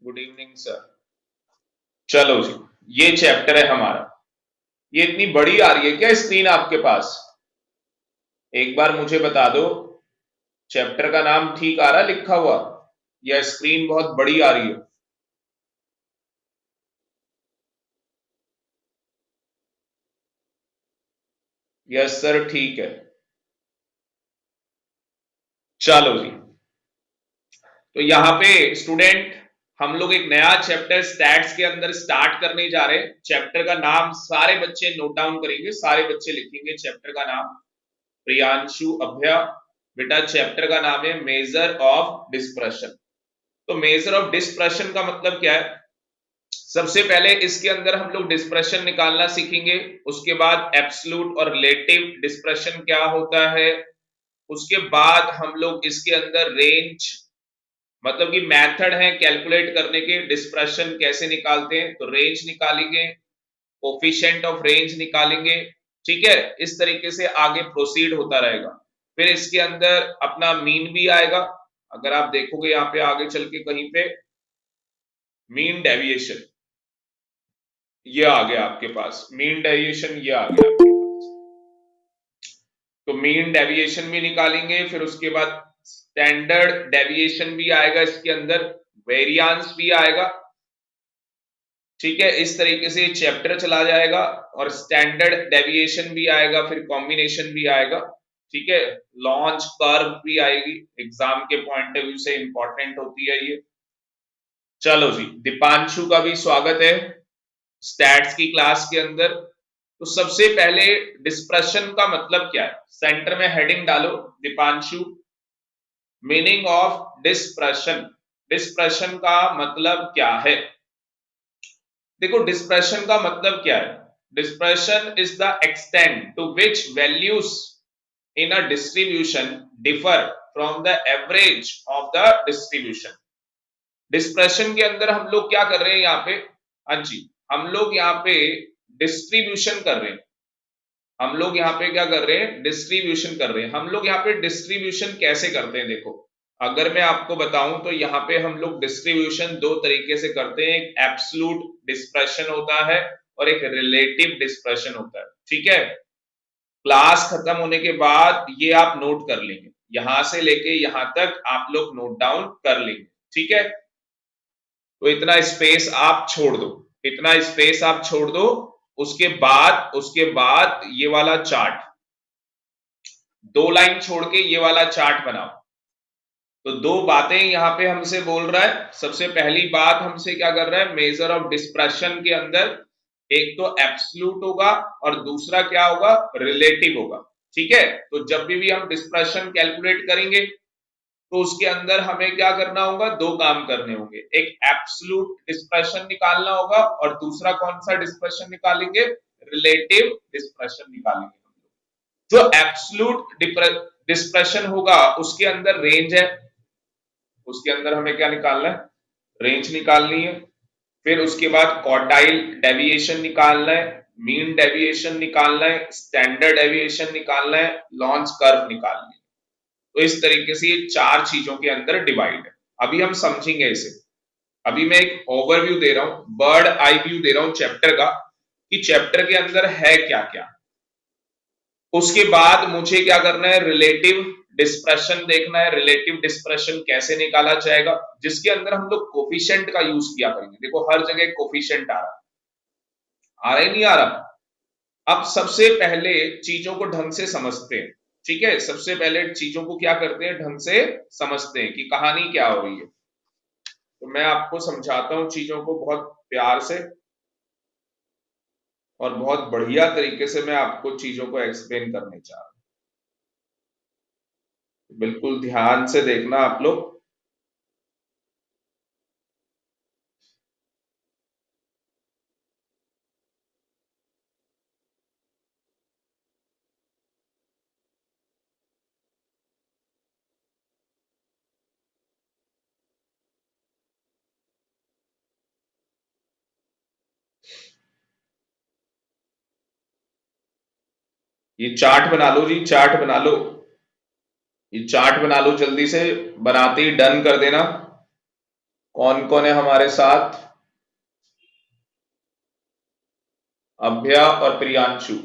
Good evening sir. चलो जी, ये chapter है हमारा। ये इतनी बड़ी आ रही है क्या स्क्रीन आपके पास? एक बार मुझे बता दो, चैप्टर का नाम ठीक आ रहा लिखा हुआ, या स्क्रीन बहुत बड़ी आ रही है? यस सर, ठीक है। चलो जी, तो यहाँ पे स्टूडेंट, हम लोग एक नया चैप्टर स्टैट्स के अंदर स्टार्ट करने जा रहे हैं। चैप्टर का नाम सारे बच्चे नोट डाउन करेंगे, सारे बच्चे लिखेंगे चैप्टर का नाम। प्रियांशु, अभ्या, बेटा चैप्टर का नाम है मेजर ऑफ डिस्पर्शन। तो मेजर ऑफ डिस्पर्शन का मतलब क्या है? सबसे पहले इसके अंदर हम लोग डिस्पर्शन निकालना सीखेंगे। उसके बाद एब्सोल्यूट और रिलेटिव डिस्पर्शन क्या होता है। उसके बाद हम लोग इसके अंदर रेंज, मतलब कि मेथड है कैलकुलेट करने के, डिस्पर्शन कैसे निकालते हैं, तो रेंज निकालेंगे, कोफिशिएंट ऑफ रेंज निकालेंगे। ठीक है, इस तरीके से आगे प्रोसीड होता रहेगा। फिर इसके अंदर अपना मीन भी आएगा। अगर आप देखोगे यहाँ पे आगे चल के कहीं पे मीन डेविएशन, ये आ गया आपके पास, मीन डेविएशन ये आ गया आपके पास। तो मीन डेविएशन भी निकालेंगे, फिर उसके बाद स्टैंडर्ड डेविएशन भी आएगा इसके अंदर, वेरिएंस भी आएगा। ठीक है, इस तरीके से चैप्टर चला जाएगा और स्टैंडर्ड डेविएशन भी आएगा, फिर कॉम्बिनेशन भी आएगा। ठीक है, लॉन्च कर्व भी आएगी, एग्जाम के पॉइंट ऑफ व्यू से इंपॉर्टेंट होती है ये। चलो जी, दीपांशु का भी स्वागत है स्टैट्स की क्लास के अंदर। तो सबसे पहले डिस्पर्शन का मतलब क्या है, सेंटर में हेडिंग डालो Deepanshu, meaning of dispersion. Dispersion का मतलब क्या है? देखो, डिस्पर्शन का मतलब क्या है? Dispersion is the extent to which values in a distribution differ from the average of the distribution. Dispersion के अंदर हम लोग क्या कर रहे हैं यहाँ पे? हाँ जी, हम लोग यहाँ पे डिस्ट्रीब्यूशन कर रहे हैं। हम लोग यहाँ पे क्या कर रहे हैं? डिस्ट्रीब्यूशन कर रहे हैं। हम लोग यहाँ पे डिस्ट्रीब्यूशन कैसे करते हैं? देखो, अगर मैं आपको बताऊं तो यहाँ पे हम लोग डिस्ट्रीब्यूशन दो तरीके से करते हैं। एक एब्सोल्यूट डिस्पर्शन होता है और एक रिलेटिव डिस्पर्शन होता है। ठीक है, क्लास खत्म होने के बाद ये आप नोट कर लेंगे, यहां से लेके यहां तक आप लोग नोट डाउन कर लेंगे। ठीक है, तो इतना स्पेस आप छोड़ दो, इतना स्पेस आप छोड़ दो। उसके बाद ये वाला चार्ट, दो लाइन छोड़ के ये वाला चार्ट बनाओ। तो दो बातें यहां पे हमसे बोल रहा है। सबसे पहली बात हमसे क्या कर रहा है? मेजर ऑफ डिस्पर्शन के अंदर एक तो एब्सोल्यूट होगा और दूसरा क्या होगा? रिलेटिव होगा। ठीक है, तो जब भी हम डिस्पर्शन कैलकुलेट करेंगे तो उसके अंदर हमें क्या करना होगा? दो काम करने होंगे, एक एब्सोल्यूट डिस्पर्शन निकालना होगा और दूसरा कौन सा डिस्पर्शन निकालेंगे? रिलेटिव डिस्पर्शन निकालेंगे। जो एब्सोल्यूट डिस्पर्शन होगा उसके अंदर रेंज है, उसके अंदर हमें क्या निकालना है? रेंज निकालनी है। फिर उसके बाद क्वार्टाइल डेविएशन निकालना है, मीन डेविएशन निकालना है, स्टैंडर्ड डेविएशन निकालना है, लॉन्च कर्व निकालनी है। तो इस तरीके से ये चार चीजों के अंदर डिवाइड है। अभी हम समझेंगे इसे। अभी मैं एक ओवरव्यू दे रहा हूं, बर्ड आई व्यू दे रहा हूं चैप्टर का, कि चैप्टर के अंदर है क्या क्या। उसके बाद मुझे क्या करना है? रिलेटिव डिस्पर्शन देखना है। रिलेटिव डिस्पर्शन कैसे निकाला जाएगा? जिसके अंदर हम लोग कोफिशिएंट का यूज किया करेंगे। देखो, हर जगह कोफिशिएंट आ रहा है नहीं आ रहा? अब सबसे पहले चीजों को ढंग से समझते हैं। ठीक है, सबसे पहले चीजों को क्या करते हैं? ढंग से समझते हैं कि कहानी क्या हो रही है। तो मैं आपको समझाता हूं चीजों को बहुत प्यार से और बहुत बढ़िया तरीके से मैं आपको चीजों को एक्सप्लेन करने चाह रहा हूं। बिल्कुल ध्यान से देखना आप लोग। ये चार्ट बना लो जी, चार्ट बना लो। ये चार्ट बना लो, जल्दी से बनाते ही डन कर देना। कौन कौन है हमारे साथ? अभ्या और प्रियांशु।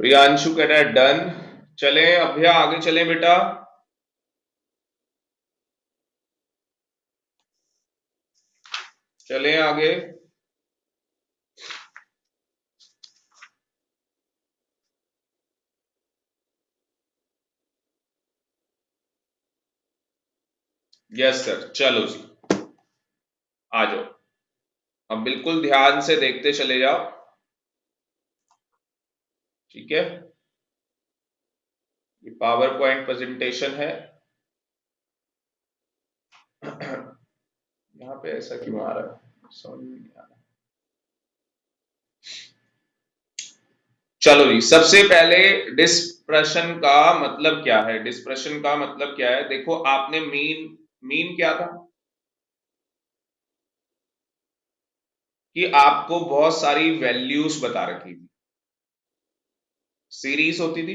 प्रियांशु कह रहा है डन। चले अभ्या आगे चले बेटा। चले आगे। यस सर, चलो जी आ जाओ। अब बिल्कुल ध्यान से देखते चले जाओ, ठीक है। ये पावर पॉइंट प्रेजेंटेशन है। यहाँ पे ऐसा क्यों आ रहा है, समझ में नहीं आ रहा। चलो जी, सबसे पहले डिस्पर्शन का मतलब क्या है? डिस्पर्शन का मतलब क्या है? देखो, आपने मीन क्या था कि आपको बहुत सारी वैल्यूज बता रखी थी। सीरीज होती थी,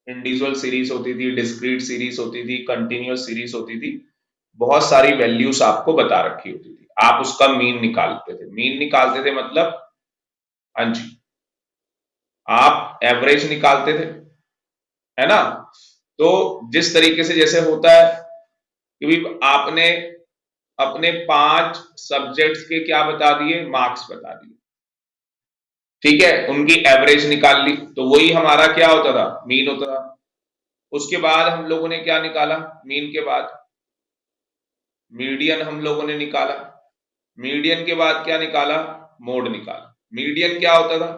इंडिविजुअल सीरीज होती थी, डिस्क्रीट सीरीज होती थी, कंटिन्यूअस सीरीज होती थी। बहुत सारी वैल्यूज आपको बता रखी होती थी, आप उसका मीन निकालते थे। मीन निकालते थे मतलब, हाँ जी, आप एवरेज निकालते थे, है ना। तो जिस तरीके से जैसे होता है कि आपने अपने 5 सब्जेक्ट्स के क्या बता दिए, मार्क्स बता दिए, ठीक है, उनकी एवरेज निकाल ली, तो वही हमारा क्या होता था, मीन होता था। उसके बाद हम लोगों ने क्या निकाला? मीन के बाद मीडियन हम लोगों ने निकाला। मीडियन के बाद क्या निकाला? मोड निकाला। मीडियन क्या होता था?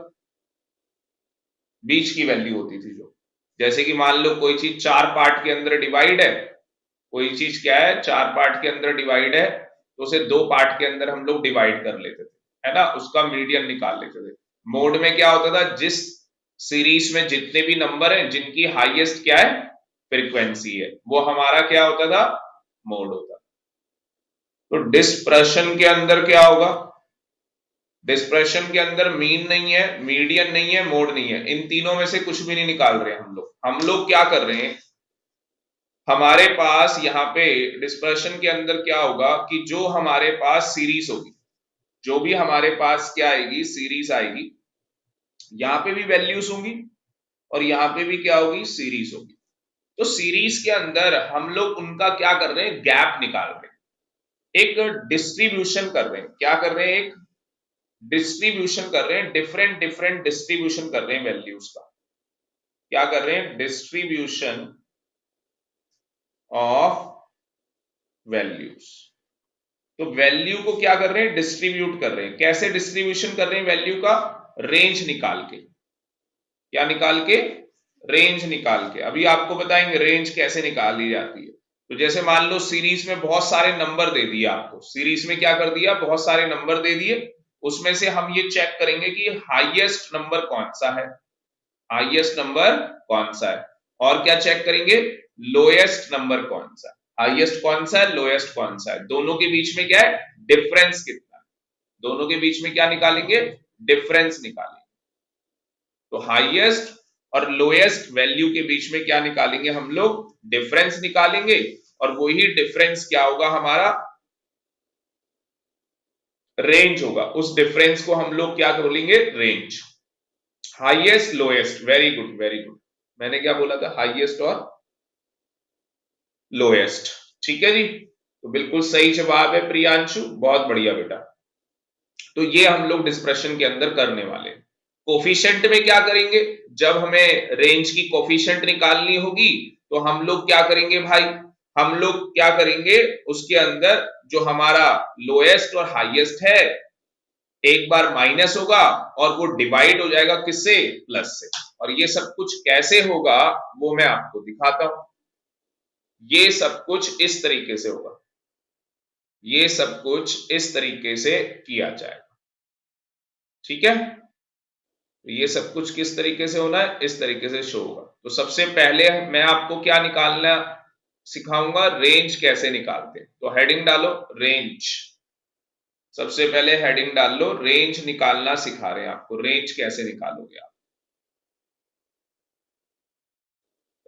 बीच की वैल्यू होती थी जो, जैसे कि मान लो कोई चीज 4 पार्ट के अंदर डिवाइड है, कोई चीज क्या है 4 पार्ट के अंदर डिवाइड है, तो उसे 2 पार्ट के अंदर हम लोग डिवाइड कर लेते थे, है ना, उसका मीडियन निकाल लेते थे। मोड में क्या होता था, जिस सीरीज में जितने भी नंबर हैं जिनकी हाईएस्ट क्या है, फ्रीक्वेंसी है, वो हमारा क्या होता था, मोड होता। तो डिस्पर्शन के अंदर क्या होगा? डिस्पर्शन के अंदर मीन नहीं है, मीडियन नहीं है, मोड नहीं है, इन तीनों में से कुछ भी नहीं निकाल रहे हम लोग। हम लोग क्या कर रहे हैं, हमारे पास यहाँ पे डिस्पर्शन के अंदर क्या होगा कि जो हमारे पास सीरीज होगी, जो भी हमारे पास क्या आएगी, सीरीज आएगी, यहाँ पे भी वैल्यूज होंगी और यहाँ पे भी क्या होगी, सीरीज होगी। तो सीरीज के अंदर हम लोग उनका क्या कर रहे हैं, गैप निकाल रहे हैं, एक डिस्ट्रीब्यूशन कर रहे हैं। क्या कर रहे हैं? एक डिस्ट्रीब्यूशन कर रहे हैं, डिफरेंट डिफरेंट डिस्ट्रीब्यूशन कर रहे हैं वैल्यूज का। क्या कर रहे हैं? Distribution of values. तो वैल्यू को क्या कर रहे हैं, डिस्ट्रीब्यूट कर रहे हैं। कैसे डिस्ट्रीब्यूशन कर रहे हैं वैल्यू का? रेंज निकाल के। क्या निकाल के? रेंज निकाल के। अभी आपको बताएंगे रेंज कैसे निकाली जाती है। तो जैसे मान लो सीरीज में बहुत सारे नंबर दे दिए आपको, सीरीज में क्या कर दिया, बहुत सारे नंबर दे दिए, उसमें से हम ये चेक करेंगे कि हाईएस्ट नंबर कौन सा है, हाईएस्ट नंबर कौन सा है, और क्या चेक करेंगे, लोएस्ट नंबर कौन सा है। हाईएस्ट कौन सा है, लोएस्ट कौन सा है, दोनों के बीच में क्या है, डिफरेंस कितना है, दोनों के बीच में क्या निकालेंगे, डिफरेंस निकालेंगे। तो हाईएस्ट और लोएस्ट वैल्यू के बीच में क्या निकालेंगे हम लोग, डिफरेंस निकालेंगे, और वही डिफरेंस क्या होगा हमारा, रेंज होगा। उस डिफरेंस को हम लोग क्या कर लेंगे, range. Highest lowest, very good very good. मैंने क्या बोला था, हाईएस्ट और लोएस्ट, ठीक है जी। तो बिल्कुल सही जवाब है प्रियांशु, बहुत बढ़िया बेटा। तो ये हम लोग डिस्पर्शन के अंदर करने वाले। कोफिशिएंट में क्या करेंगे, जब हमें रेंज की कोफिशिएंट निकालनी होगी तो हम लोग क्या करेंगे भाई, हम लोग क्या करेंगे, उसके अंदर जो हमारा लोएस्ट और हाईएस्ट है एक बार माइनस होगा और वो डिवाइड हो जाएगा किससे, प्लस से। और ये सब कुछ कैसे होगा वो मैं आपको दिखाता हूं। ये सब कुछ इस तरीके से होगा, ये सब कुछ इस तरीके से किया जाएगा, ठीक है। तो ये सब कुछ किस तरीके से होना है, इस तरीके से शो होगा। तो सबसे पहले मैं आपको क्या निकालना सिखाऊंगा, रेंज कैसे निकालते हैं। तो हेडिंग डालो रेंज, सबसे पहले हेडिंग डाल लो रेंज निकालना सिखा रहे हैं आपको। रेंज कैसे निकालोगे आप,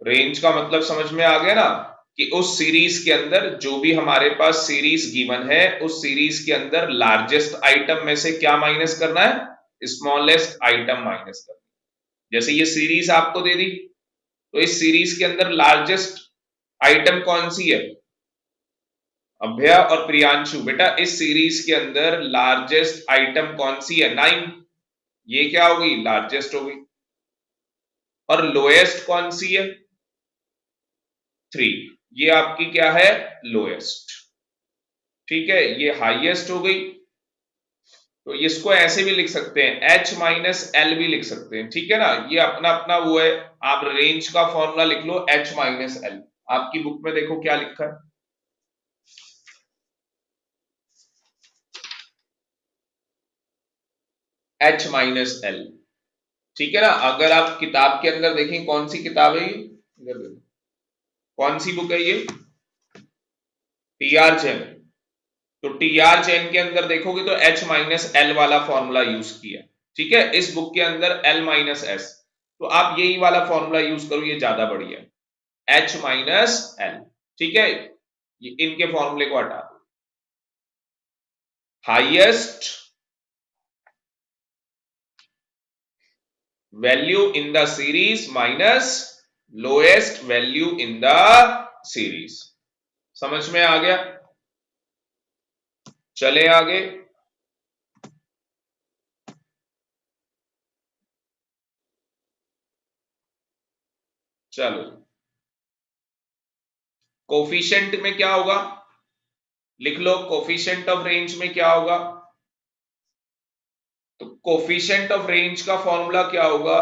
रेंज का मतलब समझ में आ गया ना, कि उस सीरीज के अंदर जो भी हमारे पास सीरीज गिवन है, उस सीरीज के अंदर लार्जेस्ट आइटम में से क्या माइनस करना है, स्मॉलेस्ट आइटम माइनस करना है। जैसे ये सीरीज आपको दे दी, तो इस सीरीज के अंदर लार्जेस्ट आइटम कौन सी है, अभ्या और प्रियांशु। बेटा इस सीरीज के अंदर लार्जेस्ट आइटम कौन सी है, 9। ये क्या होगी, लार्जेस्ट होगी। और लोएस्ट कौन सी है, 3। ये आपकी क्या है, लोएस्ट, ठीक है। ये हाईएस्ट हो गई। तो इसको ऐसे भी लिख सकते हैं, H माइनस एल भी लिख सकते हैं, ठीक है ना। ये अपना अपना वो है। आप रेंज का फॉर्मूला लिख लो H माइनस एल। आपकी बुक में देखो क्या लिखा है, H माइनस एल, ठीक है ना। अगर आप किताब के अंदर देखें, कौन सी किताब है ये, इधर देखो, कौन सी बुक है ये, टीआर जैन। तो टीआर जैन के अंदर देखोगे तो H माइनस एल वाला फॉर्मूला यूज किया, ठीक है। इस बुक के अंदर L माइनस एस, तो आप यही वाला फॉर्मूला यूज करो, ये ज्यादा बढ़िया है, H माइनस एल, ठीक है। ये इनके फॉर्मूले को हटा दो, highest value in the series minus lowest value in the series. समझ में आ गया, चले आगे। चलो, कोफिशिएंट में क्या होगा, लिख लो कोफिशिएंट ऑफ रेंज में क्या होगा। तो कोफिशिएंट ऑफ रेंज का फॉर्मूला क्या होगा,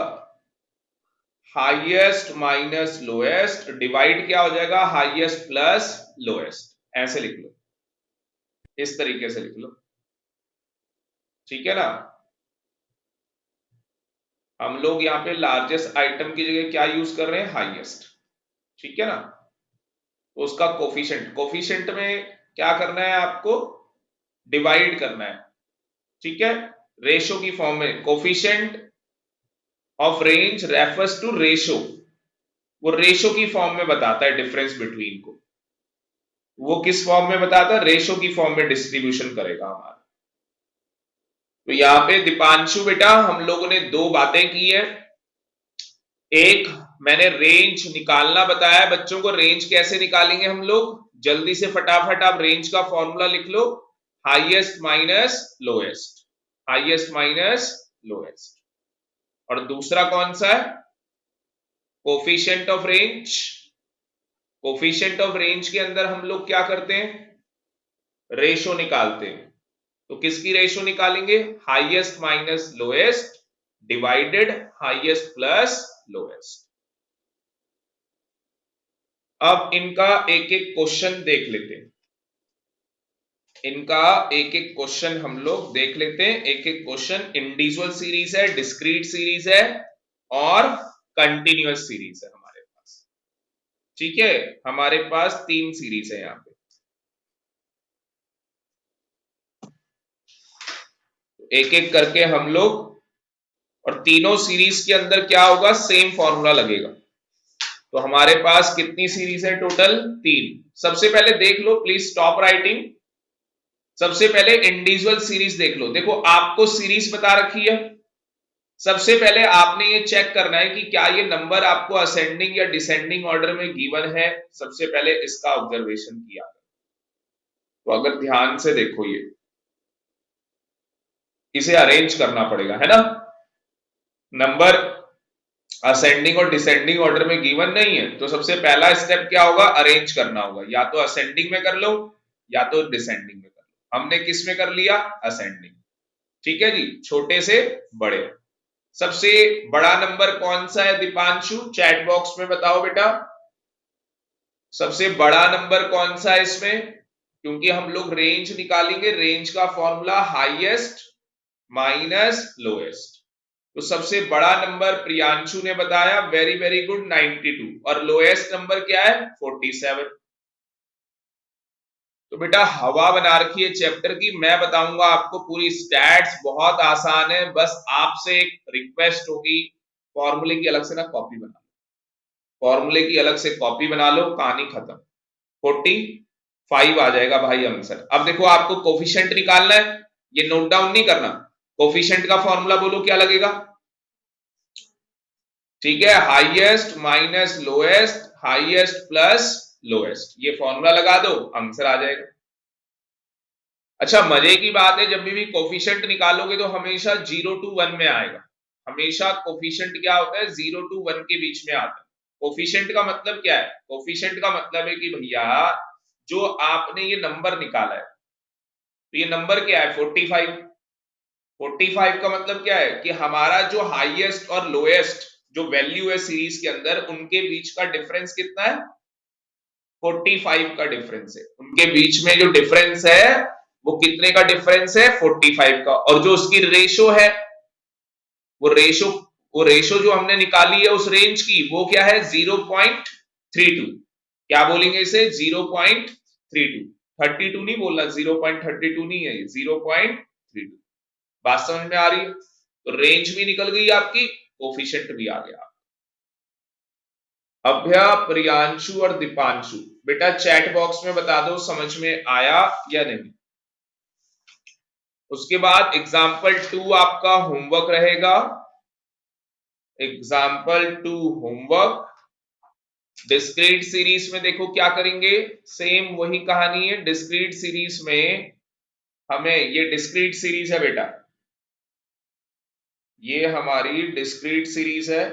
हाईएस्ट माइनस लोएस्ट डिवाइड क्या हो जाएगा, हाईएस्ट प्लस लोएस्ट। ऐसे लिख लो, इस तरीके से लिख लो, ठीक है ना। हम लोग यहाँ पे लार्जेस्ट आइटम की जगह क्या यूज कर रहे हैं, हाईएस्ट, ठीक है ना। तो उसका कोफिशिएंट, कोफिशिएंट में क्या करना है आपको, डिवाइड करना है, ठीक है। रेशो की फॉर्म में, coefficient of range refers to ratio, वो रेशो की फॉर्म में बताता है डिफरेंस बिटवीन को। वो किस फॉर्म में बताता है, रेशो की फॉर्म में डिस्ट्रीब्यूशन करेगा हमारा। तो यहां पे दीपांशु बेटा हम लोगों ने दो बातें की है। एक, मैंने रेंज निकालना बताया बच्चों को। रेंज कैसे निकालेंगे हम लोग, जल्दी से फटाफट आप रेंज का फॉर्मूला लिख लो, highest minus lowest, highest minus lowest. और दूसरा कौन सा है, coefficient of range. Coefficient of range के अंदर हम लोग क्या करते हैं, रेशो निकालते हैं। तो किसकी रेशो निकालेंगे, highest minus lowest divided highest plus lowest. अब इनका एक एक क्वेश्चन देख लेते हैं, इनका एक एक क्वेश्चन हम लोग देख लेते हैं। एक एक क्वेश्चन, इंडिविजुअल सीरीज है, डिस्क्रीट सीरीज है और कंटिन्यूअस सीरीज है हमारे पास, ठीक है। हमारे पास 3 सीरीज है यहां पे। एक एक करके हम लोग, और तीनों सीरीज के अंदर क्या होगा, सेम फॉर्मूला लगेगा। तो हमारे पास कितनी सीरीज है टोटल, 3। सबसे पहले देख लो, प्लीज स्टॉप राइटिंग। सबसे पहले इंडिविजुअल सीरीज देख लो। देखो आपको सीरीज बता रखी है, सबसे पहले आपने ये चेक करना है कि क्या ये नंबर आपको असेंडिंग या डिसेंडिंग ऑर्डर में गिवन है। सबसे पहले इसका ऑब्जर्वेशन किया। तो अगर ध्यान से देखो, ये इसे अरेंज करना पड़ेगा, है ना। नंबर असेंडिंग और डिसेंडिंग ऑर्डर में गिवन नहीं है, तो सबसे पहला स्टेप क्या होगा, अरेंज करना होगा। या तो असेंडिंग में कर लो या तो डिसेंडिंग में कर लो। हमने किस में कर लिया, असेंडिंग, ठीक है जी, छोटे से बड़े। सबसे बड़ा नंबर कौन सा है दीपांशु, चैट बॉक्स में बताओ बेटा, सबसे बड़ा नंबर कौन सा है इसमें, क्योंकि हम लोग रेंज निकालेंगे, रेंज का फॉर्मूला हाईएस्ट माइनस लोएस्ट। तो सबसे बड़ा नंबर प्रियांशु ने बताया, वेरी वेरी गुड, 92, और लोएस्ट नंबर क्या है 47। तो बेटा हवा बना रखी है चैप्टर की, मैं बताऊंगा आपको पूरी स्टैट्स, बहुत आसान है, बस आपसे एक रिक्वेस्ट होगी, फॉर्मूले की अलग से ना कॉपी बना लो, फॉर्मूले की अलग से कॉपी बना लो, कहानी खत्म। 45 आ जाएगा भाई आंसर। अब देखो आपको कोफिशिएंट निकालना है, ये नोट डाउन नहीं करना, कोफिशिएंट का फॉर्मूला बोलो क्या लगेगा, ठीक है, highest minus lowest, highest plus lowest, ये फॉर्मूला लगा दो, आंसर आ जाएगा। अच्छा मजे की बात है, जब भी कोफिशिएंट निकालोगे तो हमेशा 0 to 1 में आएगा, हमेशा कोफिशिएंट क्या होता है 0 to 1 के बीच में आता है। कोफिशिएंट का मतलब क्या है, कोफिशिएंट का मतलब है कि भैया जो आपने ये नंबर निकाला है, तो ये नंबर क्या है 45, 45 का मतलब क्या है कि हमारा जो हाईएस्ट और लोएस्ट जो वैल्यू है सीरीज के अंदर, उनके बीच का डिफरेंस कितना है 45 का डिफरेंस है, उनके बीच में जो डिफरेंस है वो कितने का डिफरेंस है 45 का, और जो उसकी रेशो है वो रेशो, वो रेशो जो हमने निकाली है उस रेंज की, वो क्या है 0.32, क्या बोलेंगे इसे 0.32, 32 नहीं बोलना, 0.32 नहीं है, 0.32। बात समझ में आ रही है, तो रेंज भी निकल गई आपकी, कोफिशिएंट भी आ गया। अभ्या, प्रियांशु और दीपांशु, बेटा चैट बॉक्स में बता दो समझ में आया या नहीं। उसके बाद एग्जाम्पल 2 आपका होमवर्क रहेगा, एग्जाम्पल 2 होमवर्क। डिस्क्रीट सीरीज में देखो क्या करेंगे, सेम वही कहानी है, डिस्क्रीट सीरीज में हमें, ये डिस्क्रीट सीरीज है बेटा, ये हमारी डिस्क्रीट सीरीज है,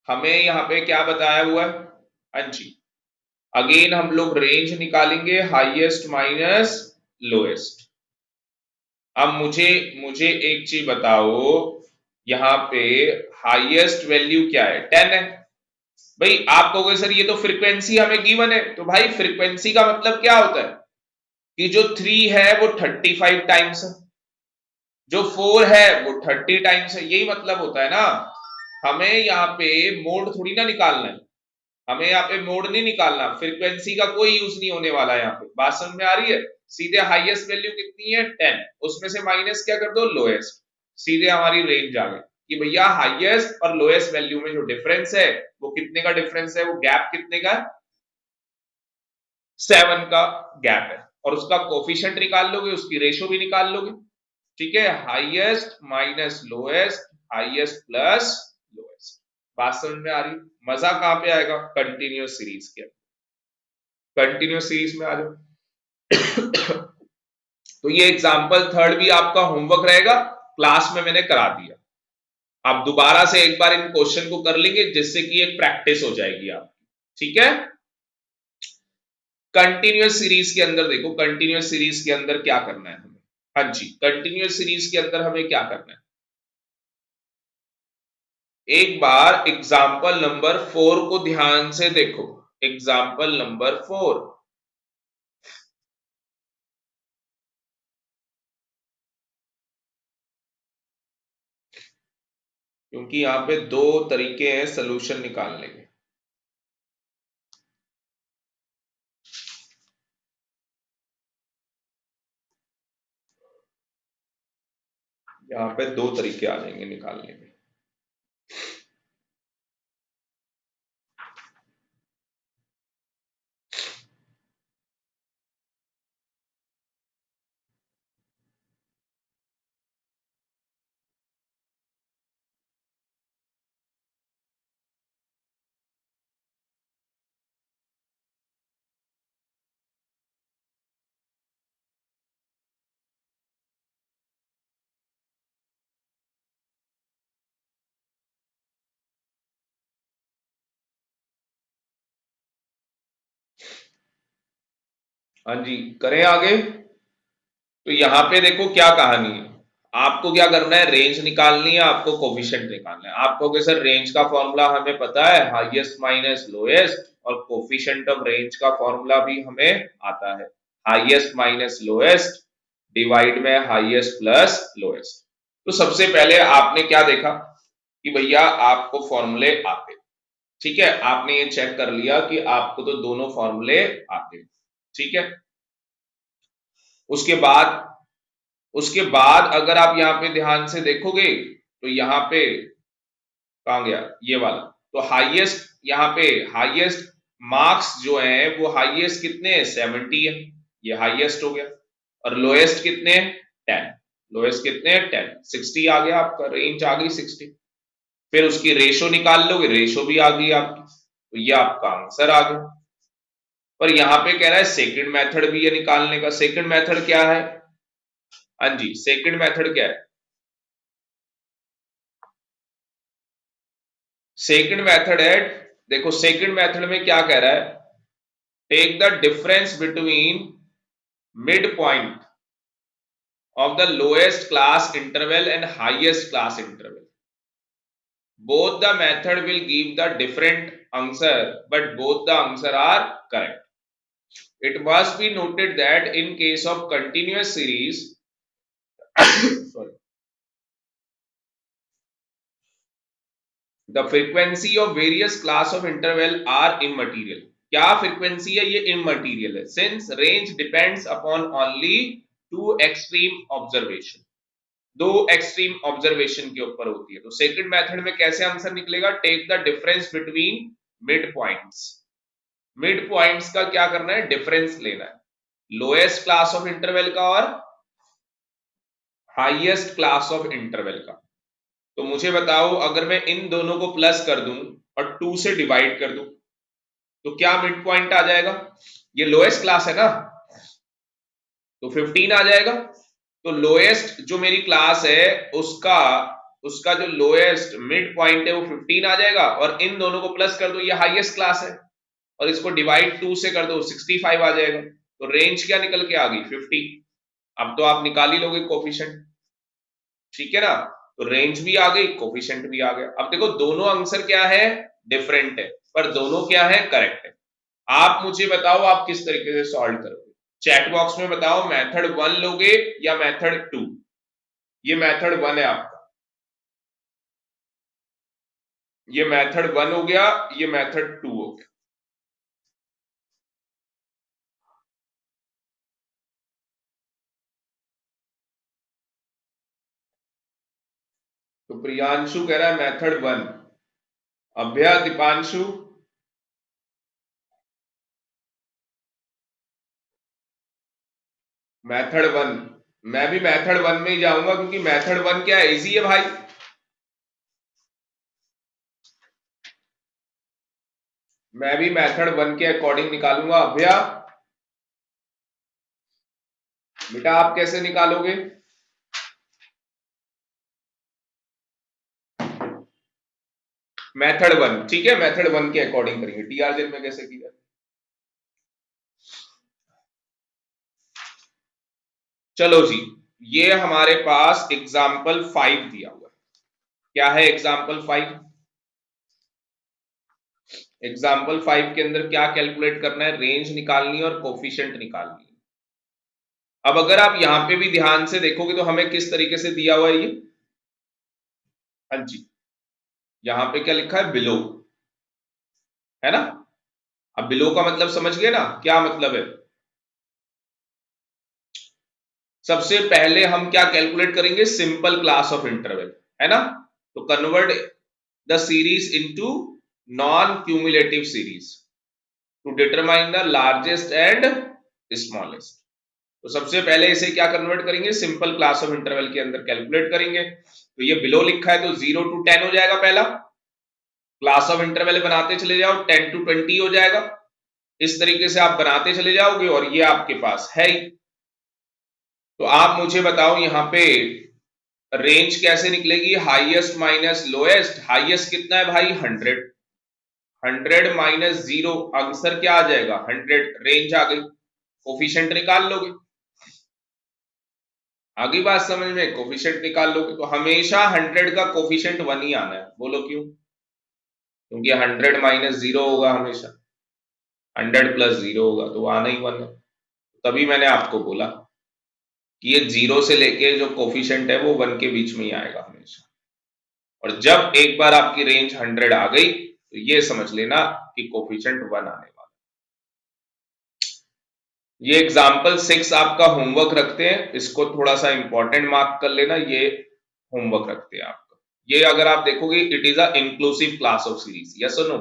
हमें यहां पे क्या बताया हुआ है, हाँ जी, अगेन हम लोग रेंज निकालेंगे हाईएस्ट माइनस लोएस्ट। अब मुझे मुझे एक चीज बताओ, यहां पे हाईएस्ट वैल्यू क्या है 10 है, भाई आप कहोगे सर ये तो फ्रीक्वेंसी हमें गिवन है, तो भाई फ्रीक्वेंसी का मतलब क्या होता है कि जो 3 है वो 35 टाइम्स है, जो 4 है वो 30 टाइम्स है, यही मतलब होता है ना। हमें यहाँ पे मोड थोड़ी ना निकालना है, हमें यहाँ पे मोड नहीं निकालना, फ्रीक्वेंसी का कोई यूज नहीं होने वाला है यहाँ पे, बात समझ में आ रही है। सीधे हाईएस्ट वैल्यू कितनी है 10, उसमें से माइनस क्या कर दो लोएस्ट, सीधे हमारी रेंज आ गई कि भैया हाईएस्ट और लोएस्ट वैल्यू में जो डिफरेंस है वो कितने का डिफरेंस है, वो गैप कितने का है 7 का गैप है, और उसका कोफिशिएंट निकाल लोगे, उसकी रेशो भी निकाल लोगे, ठीक है, highest minus lowest, highest plus lowest. बात समझ में आ रही, मजा कहां पे आएगा कंटिन्यूअस सीरीज के, कंटिन्यूअस सीरीज में आ जाओ। तो ये एग्जाम्पल थर्ड भी आपका होमवर्क रहेगा, क्लास में मैंने करा दिया, आप दोबारा से एक बार इन क्वेश्चन को कर लेंगे जिससे कि एक प्रैक्टिस हो जाएगी आपकी, ठीक है। कंटिन्यूअस सीरीज के अंदर देखो, कंटिन्यूअस सीरीज के अंदर क्या करना है हमें, हाँ जी, कंटिन्यूअस सीरीज के अंदर हमें क्या करना है, एक बार एग्जाम्पल नंबर 4 को ध्यान से देखो, एग्जाम्पल नंबर 4, क्योंकि यहां पे दो तरीके हैं सोल्यूशन निकालने के, यहाँ पे दो तरीके आ जाएंगे निकालने के। हाँ जी, करें आगे। तो यहां पे देखो क्या कहानी है, आपको क्या करना है, रेंज निकालनी है, आपको कोफिशिएंट निकालना है। आपको कि सर रेंज का फॉर्मूला हमें पता है, हाईएस्ट माइनस लोएस्ट, और कोफिशिएंट ऑफ रेंज का फॉर्मूला भी हमें आता है, हाईएस्ट माइनस लोएस्ट डिवाइड में हाईएस्ट प्लस लोएस्ट। तो सबसे पहले आपने क्या देखा कि भैया आपको फॉर्मूले आते, ठीक है, आपने ये चेक कर लिया कि आपको तो दोनों फॉर्मूले आते, ठीक है। उसके बाद अगर आप यहां पे ध्यान से देखोगे तो यहां पे कहां गया ये वाला, तो हाईएस्ट, यहां पे हाईएस्ट मार्क्स जो है वो हाईएस्ट कितने हैं, 70 है, ये हाईएस्ट हो गया। और लोएस्ट कितने हैं, 10, लोएस्ट कितने हैं, 10, 60 आ गया आपका, रेंज आ गई 60। फिर उसकी रेशो निकाल लोगे, रेशो भी आ गई आपकी, तो ये आपका आंसर आ गया। पर यहां पे कह रहा है सेकंड मेथड भी है निकालने का। सेकंड मेथड क्या है, हाँ जी, सेकंड मेथड क्या है, सेकंड मेथड है, देखो सेकंड मेथड में क्या कह रहा है, take the difference between mid point of the lowest class interval and highest class interval. Both the method will give the different answer, but both the answer are correct. It must be noted that in case of continuous series, sorry, the frequency of various class of interval are immaterial. क्या frequency है, ये immaterial है, since range depends upon only two extreme observation, दो extreme observation के ऊपर होती है। तो सेकंड मेथड में कैसे आंसर निकलेगा, take the difference between mid points, mid points का क्या करना है, डिफरेंस लेना है, लोएस्ट क्लास ऑफ इंटरवल का और हाईएस्ट क्लास ऑफ इंटरवल का। तो मुझे बताओ अगर मैं इन दोनों को प्लस कर दूं और 2 से डिवाइड कर दूं तो क्या मिड पॉइंट आ जाएगा, ये लोएस्ट क्लास है ना, तो 15 आ जाएगा। तो लोएस्ट जो मेरी क्लास है उसका उसका जो लोएस्ट मिड पॉइंट है वो 15 आ जाएगा, और इन दोनों को प्लस कर दो, ये हाईएस्ट क्लास है, और इसको डिवाइड 2 से कर दो, 65 आ जाएगा। तो रेंज क्या निकल के आ गई, 50। अब तो आप निकाल ही लोगे कोफिशिएंट, ठीक है ना, तो रेंज भी आ गई, कोफिशिएंट भी आ गया। अब देखो दोनों आंसर क्या है, डिफरेंट है, पर दोनों क्या है, करेक्ट है। आप मुझे बताओ आप किस तरीके से सॉल्व करोगे, चैट बॉक्स में बताओ, मेथड 1 लोगे या मेथड 2। ये मेथड 1 है आपका, ये मेथड 1 हो गया, ये मेथड 2 हो गया। तो प्रियांशु कह रहा है मेथड 1, अभ्या, दीपांशु, मेथड 1, मैं भी मेथड 1 में ही जाऊंगा क्योंकि मेथड 1 क्या है, इजी है भाई। मैं भी मेथड 1 के अकॉर्डिंग निकालूंगा। अभ्या बेटा आप कैसे निकालोगे, मेथड 1, ठीक है, मेथड 1 के अकॉर्डिंग करेंगे। टीआरजेड में कैसे किया, चलो जी, ये हमारे पास एग्जाम्पल 5 दिया हुआ है। क्या है एग्जाम्पल 5, एग्जाम्पल 5 के अंदर क्या कैलकुलेट करना है, रेंज निकालनी है और कोफिशिएंट निकालनी है। अब अगर आप यहां पे भी ध्यान से देखोगे तो हमें किस तरीके से दिया हुआ है ये, हाँ जी, यहां पे क्या लिखा है, बिलो, है ना। अब बिलो का मतलब समझ गए ना, क्या मतलब है। सबसे पहले हम क्या कैलकुलेट करेंगे, सिंपल क्लास ऑफ इंटरवल, है ना। तो convert the series into non cumulative series to determine the largest and smallest. तो सबसे पहले इसे क्या कन्वर्ट करेंगे, सिंपल क्लास ऑफ इंटरवल के अंदर कैलकुलेट करेंगे। तो ये बिलो लिखा है तो 0 to 10 हो जाएगा, पहला क्लास ऑफ इंटरवल बनाते चले जाओ, 10 to 20 हो जाएगा। इस तरीके से आप बनाते चले जाओगे और ये आपके पास है ही। तो आप मुझे बताओ यहां पे रेंज कैसे निकलेगी, हाईएस्ट माइनस लोएस्ट, हाईएस्ट कितना है भाई, 100, 100 माइनस 0, आंसर क्या आ जाएगा, 100, रेंज आ गई, कोफिशिएंट निकाल लोगे। आगे बात समझ में, कोफिशिएंट निकाल लोगे तो हमेशा 100 का कोफिशिएंट 1 ही आना है। बोलो क्यों? क्योंकि 100 माइनस 0 होगा हमेशा, 100 प्लस 0 होगा तो वो आना ही 1 है। तभी मैंने आपको बोला कि ये 0 से लेके जो कोफिशिएंट है वो 1 के बीच में ही आएगा हमेशा। और जब एक बार आपकी रेंज 100 आ गई तो ये समझ लेना कि कोफिशिएंट 1 आने वाला। ये एग्जाम्पल 6 आपका होमवर्क रखते हैं, इसको थोड़ा सा इंपॉर्टेंट मार्क कर लेना। ये होमवर्क रखते हैं आपका। ये अगर आप देखोगे, it is a inclusive class of series, yes और नो?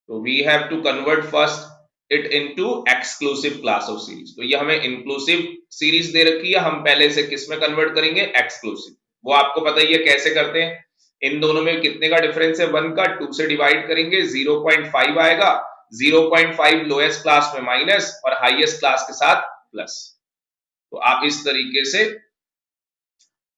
तो we have to convert first it into exclusive class of series. तो ये हमें इंक्लूसिव सीरीज दे रखी है, हम पहले से किस में कन्वर्ट करेंगे? एक्सक्लूसिव। वो आपको पता ही है कैसे करते हैं। इन दोनों में कितने का डिफरेंस है? 1 का। 2 से डिवाइड करेंगे, 0.5 आएगा। 0.5 लोएस्ट क्लास में माइनस और हाईएस्ट क्लास के साथ प्लस। तो आप इस तरीके से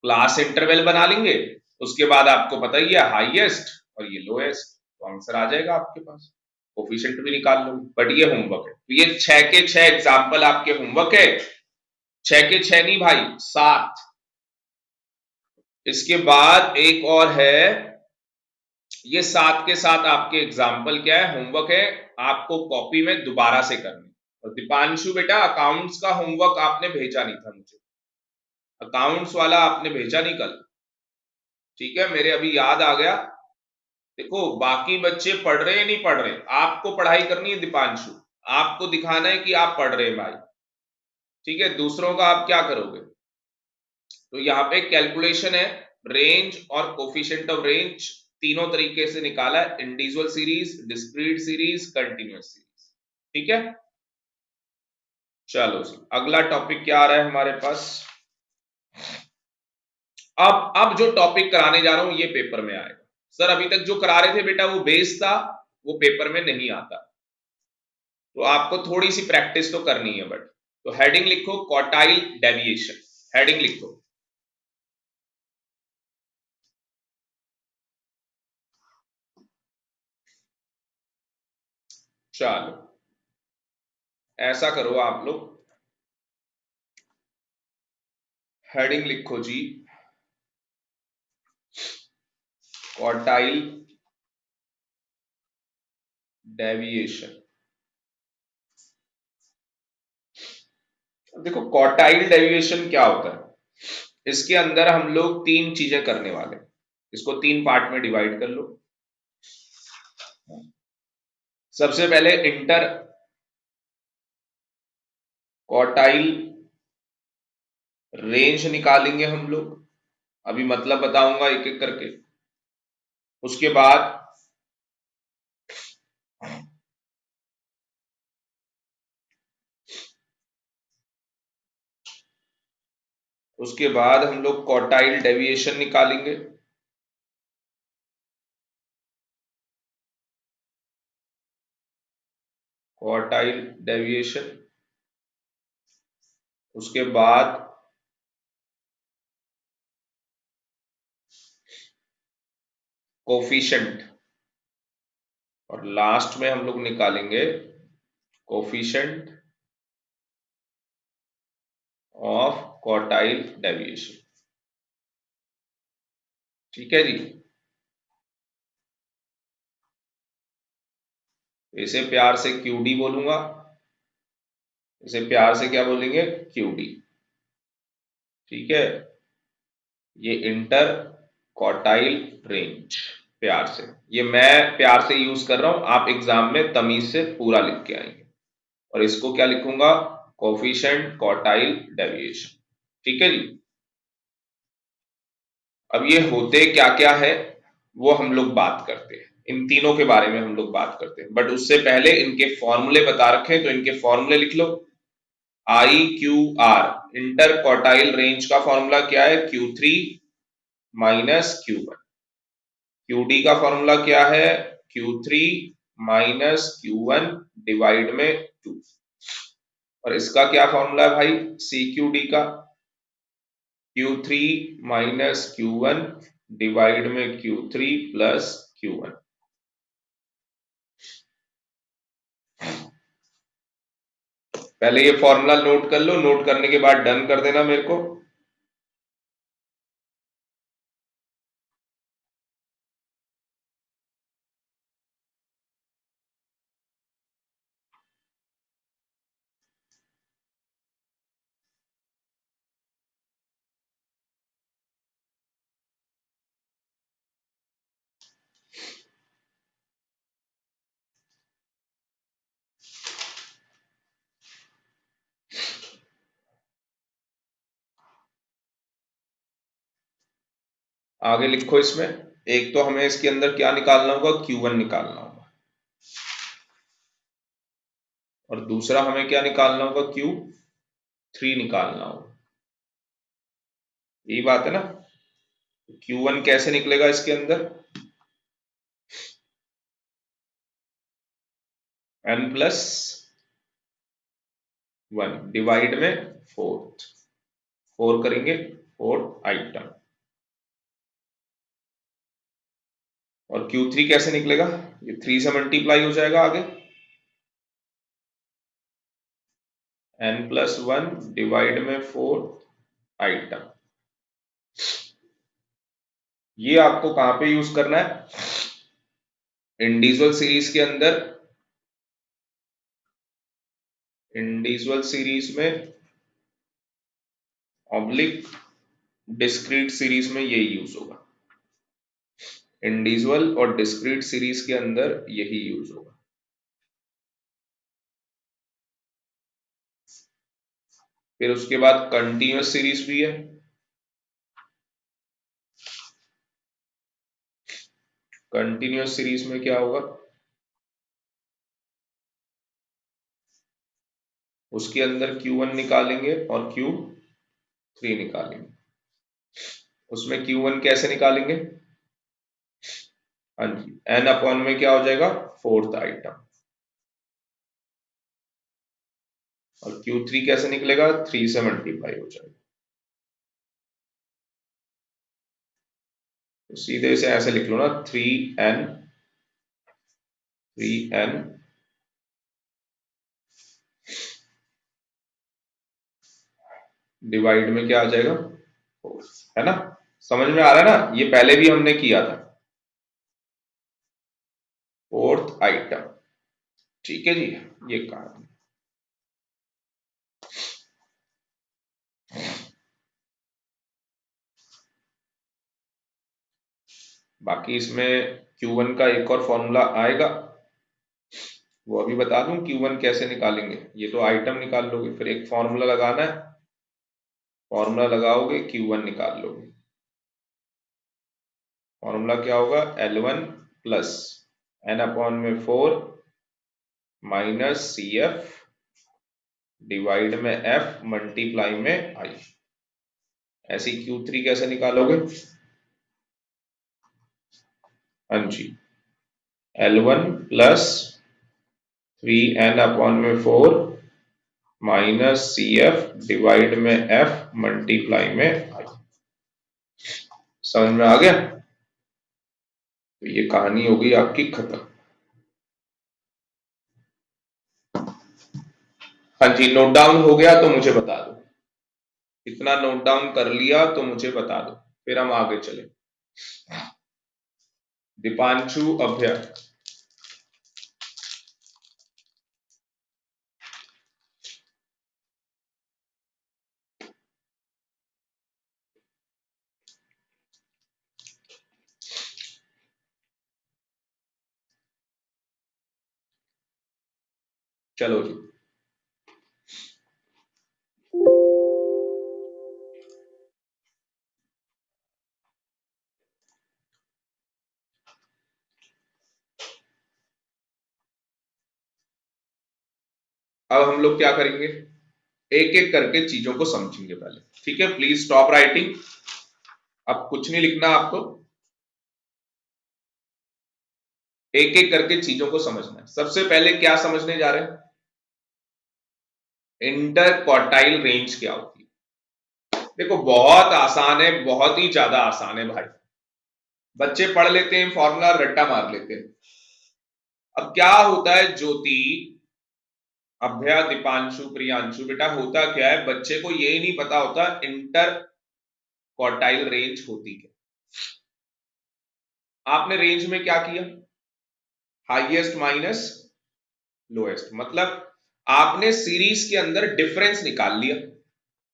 क्लास इंटरवल बना लेंगे। उसके बाद आपको पता ही है हाईएस्ट और ये लोएस्ट, तो आंसर आ जाएगा आपके पास। कोफिशिएंट भी निकाल लो। बट ये होमवर्क है, तो ये 6 के 6 एग्जाम्पल आपके होमवर्क है। 6 के 6 नहीं भाई, 7। इसके बाद एक और है, ये 7 के साथ आपके एग्जाम्पल क्या है? होमवर्क है, आपको कॉपी में दोबारा से करनी। और दीपांशु बेटा, अकाउंट्स का होमवर्क आपने भेजा नहीं था मुझे, अकाउंट्स वाला आपने भेजा नहीं कल। ठीक है, मेरे अभी याद आ गया। देखो बाकी बच्चे पढ़ रहे हैं नहीं पढ़ रहे, आपको पढ़ाई करनी है दीपांशु, आपको दिखाना है कि आप पढ़ रहे हैं भाई। ठीक है, दूसरों का आप क्या करोगे? तो यहाँ पे कैलकुलेशन है, रेंज और कोफिशिएंट ऑफ रेंज तीनों तरीके से निकाला है, individual series, discrete series, continuous series. ठीक है, चलो जी अगला टॉपिक क्या आ रहा है हमारे पास। अब जो टॉपिक कराने जा रहा हूं ये पेपर में आएगा। सर अभी तक जो करा रहे थे बेटा वो बेस था, वो पेपर में नहीं आता, तो आपको थोड़ी सी प्रैक्टिस तो करनी है। बट तो हेडिंग लिखो, क्वार्टाइल डेविएशन, हेडिंग लिखो। चलो ऐसा करो आप लोग, हेडिंग लिखो जी, क्वार्टाइल डेविएशन। देखो क्वार्टाइल डेविएशन क्या होता है, इसके अंदर हम लोग 3 चीजें करने वाले हैं। इसको 3 पार्ट में डिवाइड कर लो। सबसे पहले इंटर क्वार्टाइल रेंज निकालेंगे हम लोग, अभी मतलब बताऊंगा एक एक करके। उसके बाद हम लोग क्वार्टाइल डेविएशन निकालेंगे। क्वार्टाइल डेविएशन, उसके बाद कोफिशिएंट, और लास्ट में हम लोग निकालेंगे कोफिशिएंट ऑफ क्वार्टाइल डेविएशन। ठीक है जी, इसे प्यार से क्यूडी बोलूंगा, इसे प्यार से क्या बोलेंगे? क्यूडी। ठीक है, ये इंटर क्वार्टाइल रेंज, प्यार से, ये मैं प्यार से यूज कर रहा हूं, आप एग्जाम में तमीज से पूरा लिख के आएंगे। और इसको क्या लिखूंगा? Coefficient quartile deviation. ठीक है जी, अब ये होते क्या क्या है वो हम लोग बात करते हैं, इन तीनों के बारे में हम लोग बात करते हैं। बट उससे पहले इनके फॉर्मूले बता रखे हैं, तो इनके फॉर्मूले लिख लो। I Q R, inter quartile range का फॉर्मूला क्या है? Q3 minus Q1। QD का फॉर्मूला क्या है? Q3 माइनस Q1 डिवाइड में 2। और इसका क्या फॉर्मूला है भाई? CQD का Q3 माइनस Q1 डिवाइड में Q3 प्लस Q1। पहले ये फॉर्मूला नोट कर लो, नोट करने के बाद डन कर देना मेरे को। आगे लिखो इसमें, एक तो हमें इसके अंदर क्या निकालना होगा, Q1 निकालना होगा, और दूसरा हमें क्या निकालना होगा, Q3 निकालना होगा। यही बात है ना। Q1 कैसे निकलेगा इसके अंदर, n+1 डिवाइड में फोर्थ, 4 करेंगे, फोर्थ आइटम। और Q3 कैसे निकलेगा, ये 3 से मल्टीप्लाई हो जाएगा आगे, n+1 डिवाइड में फोर्थ आइटम। ये आपको कहां पे यूज करना है, इंडिविजुअल सीरीज के अंदर, इंडिविजुअल सीरीज में ऑब्लिक डिस्क्रीट सीरीज में यही यूज होगा। इंडिविजुअल और डिस्क्रीट सीरीज के अंदर यही यूज होगा। फिर उसके बाद कंटीन्यूअस सीरीज भी है, कंटीन्यूअस सीरीज में क्या होगा, उसके अंदर Q1 निकालेंगे और Q3 निकालेंगे। उसमें Q1 कैसे निकालेंगे, हाँ जी, n अपॉन में क्या हो जाएगा, फोर्थ आइटम। और Q3 कैसे निकलेगा, 3 से मल्टीप्लाई हो जाएगा। तो सीधे से ऐसे लिख लो ना, 3n डिवाइड में क्या आ जाएगा, 4, है ना। समझ में आ रहा है ना, ये पहले भी हमने किया था, फोर्थ आइटम। ठीक है जी, ये कहा। बाकी इसमें Q1 का एक और फॉर्मूला आएगा, वो अभी बता दूं, Q1 कैसे निकालेंगे। ये तो आइटम निकाल लोगे, फिर एक फॉर्मूला लगाना है, फॉर्मूला लगाओगे Q1 निकाल लोगे। फॉर्मूला क्या होगा, L1 प्लस n अपॉन में 4 माइनस CF डिवाइड में F मल्टीप्लाई में I। ऐसी Q3 कैसे निकालोगे, हाँ जी, L1 प्लस 3n अपॉन में 4 माइनस CF डिवाइड में F मल्टीप्लाई में I। समझ में आ गया, तो ये कहानी होगी आपकी खत्म। हाँ जी, नोट डाउन हो गया तो मुझे बता दो, इतना नोट डाउन कर लिया तो मुझे बता दो, फिर हम आगे चले। दीपांशु अभ्या, चलो जी। अब हम लोग क्या करेंगे, एक एक करके चीजों को समझेंगे पहले, ठीक है। प्लीज स्टॉप राइटिंग, अब कुछ नहीं लिखना आपको, एक एक करके चीजों को समझना है। सबसे पहले क्या समझने जा रहे हैं, इंटर क्वार्टाइल रेंज क्या होती है। देखो बहुत आसान है, बहुत ही ज्यादा आसान है भाई, बच्चे पढ़ लेते हैं, फॉर्मूला रट्टा मार लेते हैं। अब क्या होता है ज्योति, अभ्या, दीपांशु, प्रियांशु, बेटा होता क्या है, बच्चे को ये नहीं पता होता इंटर क्वार्टाइल रेंज होती क्या। आपने रेंज में क्या किया, हाईएस्ट माइनस लोएस्ट, मतलब आपने सीरीज के अंदर डिफरेंस निकाल लिया,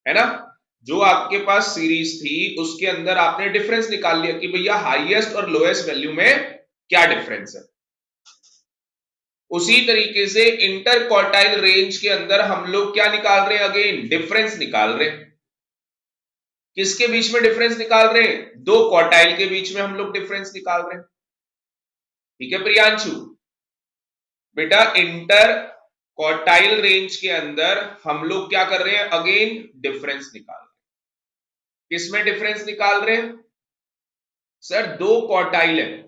है ना। जो आपके पास सीरीज थी उसके अंदर आपने डिफरेंस निकाल लिया कि भैया हाईएस्ट और लोएस्ट वैल्यू में क्या डिफरेंस है। उसी तरीके से इंटर क्वार्टाइल रेंज के अंदर हम लोग क्या निकाल रहे हैं, अगेन डिफरेंस निकाल रहे हैं। किसके बीच में डिफरेंस निकाल रहे हैं, दो क्वार्टाइल के बीच में हम लोग डिफरेंस निकाल रहे हैं। ठीक है प्रियांशु, बेटा इंटर क्वार्टाइल रेंज के अंदर हम लोग क्या कर रहे हैं, अगेन डिफरेंस निकाल रहे हैं। किसमें डिफरेंस निकाल रहे हैं, सर दो क्वार्टाइल है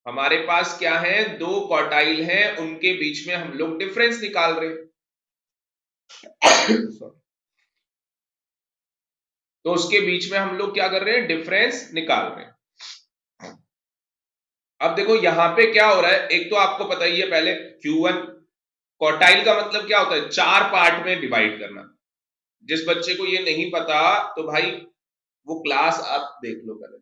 हमारे पास, क्या है, दो क्वार्टाइल हैं, उनके बीच में हम लोग डिफरेंस निकाल रहे हैं। तो उसके बीच में हम लोग क्या कर रहे हैं, डिफरेंस निकाल रहे हैं। अब देखो यहां पे क्या हो रहा है, एक तो आपको पता ही है पहले Q1 क्वार्टाइल का मतलब क्या होता है, चार पार्ट में डिवाइड करना। जिस बच्चे को ये नहीं पता तो भाई वो क्लास आप देख लो पहले,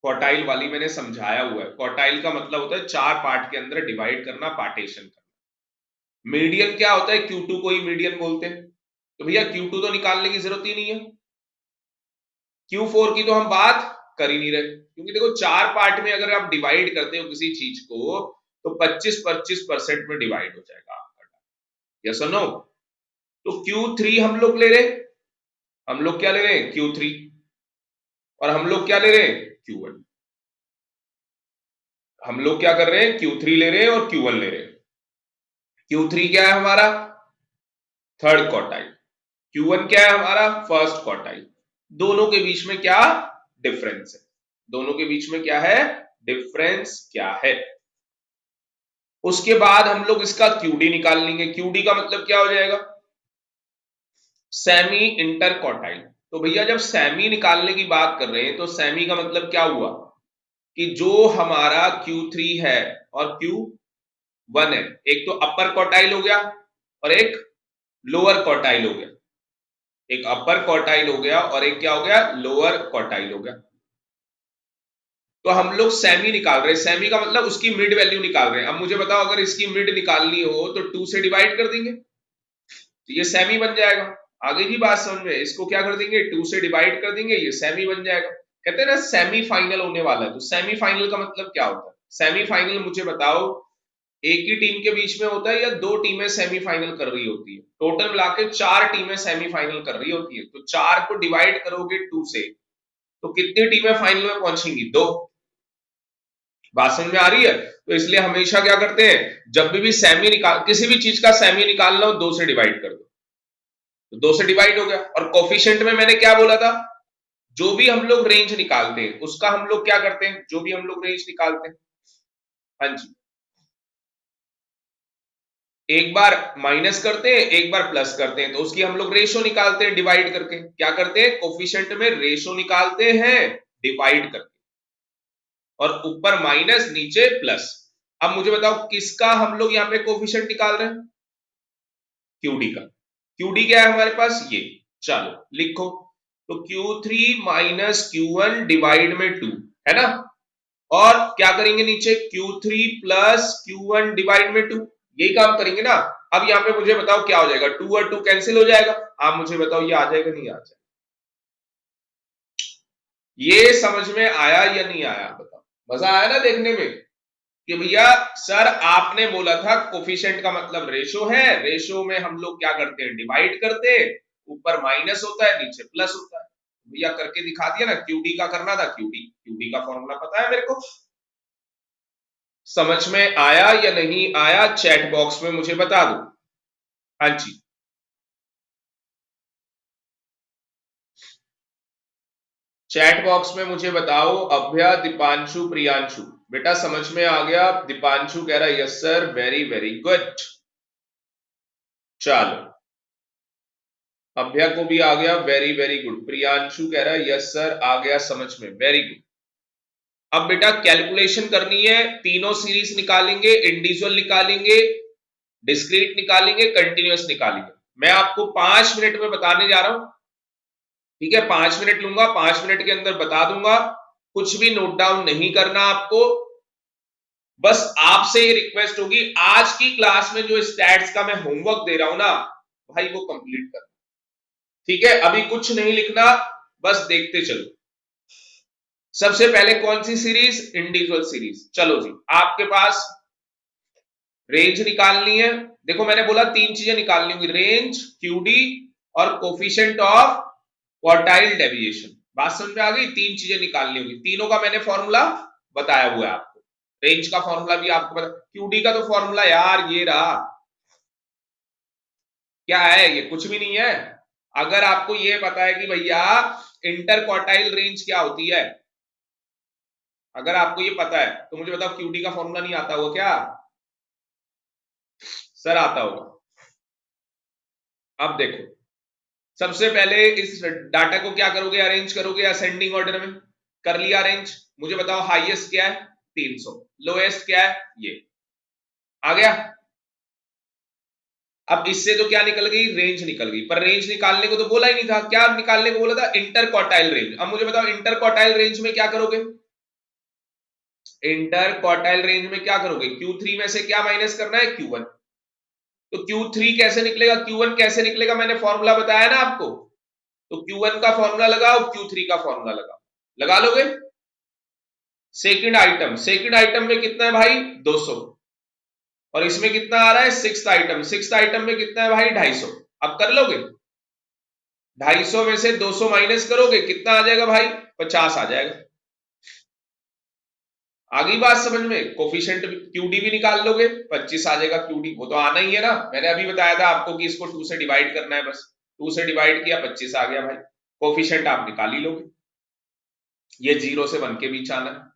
क्वार्टाइल वाली मैंने समझाया हुआ है। क्वार्टाइल का मतलब होता है चार पार्ट के अंदर डिवाइड करना, पार्टीशन करना। मीडियन क्या होता है, Q2 को ही मीडियन बोलते हैं। तो भैया Q2 तो निकालने की जरूरत ही नहीं है, Q4 की तो हम बात कर ही नहीं रहे, क्योंकि देखो चार पार्ट में अगर आप डिवाइड करते हो किसी चीज को तो 25-25% में डिवाइड हो जाएगा आपका, यस और नो। तो Q3 हम लोग ले रहे, हम लोग क्या ले रहे हैं, Q3, और हम लोग क्या ले रहे हैं, Q1। हम लोग क्या कर रहे हैं, Q3 ले रहे हैं और Q1 ले रहे हैं। Q3 क्या है हमारा, थर्ड क्वार्टाइल, Q1 क्या है हमारा, फर्स्ट क्वार्टाइल। दोनों के बीच में क्या डिफरेंस है, दोनों के बीच में क्या है, डिफरेंस क्या है। उसके बाद हम लोग इसका QD निकाल लेंगे। QD का मतलब क्या हो जाएगा, सेमी इंटर क्वार्टाइल। तो भैया जब सेमी निकालने की बात कर रहे हैं तो सेमी का मतलब क्या हुआ कि जो हमारा Q3 है और Q1 है, एक तो अपर क्वार्टाइल हो गया और एक लोअर क्वार्टाइल हो गया, एक अपर क्वार्टाइल हो गया और एक क्या हो गया, लोअर क्वार्टाइल हो गया। तो हम लोग सेमी निकाल रहे हैं, सेमी का मतलब उसकी मिड वैल्यू निकाल रहे हैं। अब मुझे बताओ अगर इसकी मिड निकालनी हो तो 2 से डिवाइड कर देंगे तो ये सेमी बन जाएगा। आगे की बात समझ में, इसको क्या कर देंगे, 2 से डिवाइड कर देंगे, ये सेमी बन जाएगा। कहते हैं ना सेमीफाइनल होने वाला है, तो सेमीफाइनल का मतलब क्या होता है, सेमीफाइनल मुझे बताओ एक ही टीम के बीच में होता है या दो टीमें सेमीफाइनल कर रही होती है। टोटल मिला के चार टीमें सेमीफाइनल कर रही होती है, तो चार को डिवाइड करोगे 2 से तो कितनी टीमें फाइनल में पहुंचेंगी, दो। बात समझ में आ रही है। तो इसलिए हमेशा क्या करते हैं, जब भी सेमी निकाल, किसी भी चीज का सेमी निकालना हो 2 से डिवाइड कर दो, तो 2 से डिवाइड हो गया। और कोफिशिएंट में मैंने क्या बोला था, जो भी हम लोग रेंज निकालते हैं उसका हम लोग क्या करते हैं, जो भी हम लोग रेंज निकालते हैं, हाँ जी, एक बार माइनस करते हैं एक बार प्लस करते हैं, तो उसकी हम लोग रेशो निकालते हैं डिवाइड करके। क्या करते हैं, कोफिशिएंट में रेशो निकालते हैं डिवाइड करके, और ऊपर माइनस नीचे प्लस। अब मुझे बताओ किसका हम लोग यहाँ पे कोफिशिएंट निकाल रहे हैं, QD का। QD क्या है हमारे पास, ये, चलो लिखो। तो Q3 माइनस Q1 डिवाइड में 2, है ना। और क्या करेंगे नीचे, Q3 प्लस Q1 डिवाइड में 2, यही काम करेंगे ना। अब यहाँ पे मुझे बताओ क्या हो जाएगा, 2 और 2 कैंसिल हो जाएगा। आप मुझे बताओ ये आ जाएगा नहीं आ जाएगा, ये समझ में आया या नहीं आया, बताओ। मजा आया ना देखने में कि भैया सर आपने बोला था कोफिशिएंट का मतलब रेशो है, रेशो में हम लोग क्या करते हैं, डिवाइड करते हैं, ऊपर माइनस होता है नीचे प्लस होता है। भैया करके दिखा दिया ना, QD का करना था, QD का फॉर्मूला पता है मेरे को। समझ में आया या नहीं आया, चैट बॉक्स में मुझे बता दो। हाँ जी, चैट बॉक्स में मुझे बताओ, अभ्या, दीपांशु, प्रियांशु। बेटा समझ में आ गया, दीपांशु कह रहा है yes sir, very very good. चलो अभ्या को भी आ गया, वेरी वेरी गुड। प्रियांशु कह रहा है यस सर, आ गया समझ में, वेरी गुड। अब बेटा कैलकुलेशन करनी है, तीनों सीरीज निकालेंगे, इंडिविजुअल निकालेंगे, डिस्क्रीट निकालेंगे, कंटिन्यूअस निकालेंगे। मैं आपको 5 मिनट में बताने जा रहा हूं, ठीक है? 5 मिनट लूंगा, 5 मिनट के अंदर बता दूंगा, कुछ भी नोट डाउन नहीं करना आपको। बस आपसे ये रिक्वेस्ट होगी, आज की क्लास में जो स्टैट्स का मैं होमवर्क दे रहा हूं ना भाई, वो कंप्लीट कर, ठीक है? अभी कुछ नहीं लिखना, बस देखते चलो। सबसे पहले कौन सी सीरीज? Individual series. चलो जी, आपके पास रेंज निकालनी है। देखो मैंने बोला 3 चीजें निकालनी होंगी, रेंज, क्यूडी और कोफिशिएंट ऑफ क्वार्टाइल डेविएशन। बात समझ में आ गई? 3 चीजें निकालनी होंगी, तीनों का मैंने फॉर्मूला बताया हुआ है आपको। रेंज का फॉर्मूला भी आपको पता, क्यूडी का तो फॉर्मूला यार ये रहा। क्या है ये? कुछ भी नहीं है। अगर आपको ये पता है कि भैया इंटर क्वार्टाइल रेंज क्या होती है, अगर आपको ये पता है तो मुझे बताओ, क्यूडी का फॉर्मूला नहीं आता होगा क्या? सर आता होगा। अब देखो, सबसे पहले इस डाटा को क्या करोगे? अरेंज करोगे असेंडिंग ऑर्डर में। कर लिया अरेंज। मुझे बताओ हाईएस्ट क्या है? 300। लोएस्ट क्या है? ये आ गया। अब इससे तो क्या निकल गई? रेंज निकल गई। पर रेंज निकालने को तो बोला ही नहीं था। क्या निकालने को बोला था? Inter quartile range. अब मुझे बताओ इंटर क्वार्टाइल रेंज में क्या करोगे? इंटर क्वार्टाइल रेंज में क्या करोगे? Q3 में से क्या माइनस करना है? Q1। तो Q3 कैसे निकलेगा? Q1 कैसे निकलेगा? मैंने फॉर्मूला बताया ना आपको। तो Q1 का फॉर्मूला लगाओ, Q3 का फॉर्मूला लगाओ, लगा लोगे। सेकंड आइटम में कितना है भाई? 200। और इसमें कितना आ रहा है? सिक्स्थ आइटम में कितना है भाई? 250। अब कर लोगे? 250 में से 200 माइनस करोगे, कितना आ जाएगा भाई? 50 आ जाएगा। आ गई बात समझ में? कोफिशिएंट क्यूडी भी निकाल लोगे, 25 आ जाएगा क्यूडी। वो तो आना ही है ना, मैंने अभी बताया था आपको कि इसको 2 से डिवाइड करना है, बस 2 से डिवाइड किया, 25 आ गया भाई। कोफिशिएंट आप निकाल ही लोगे। ये 0 से 1 के बीच आना है।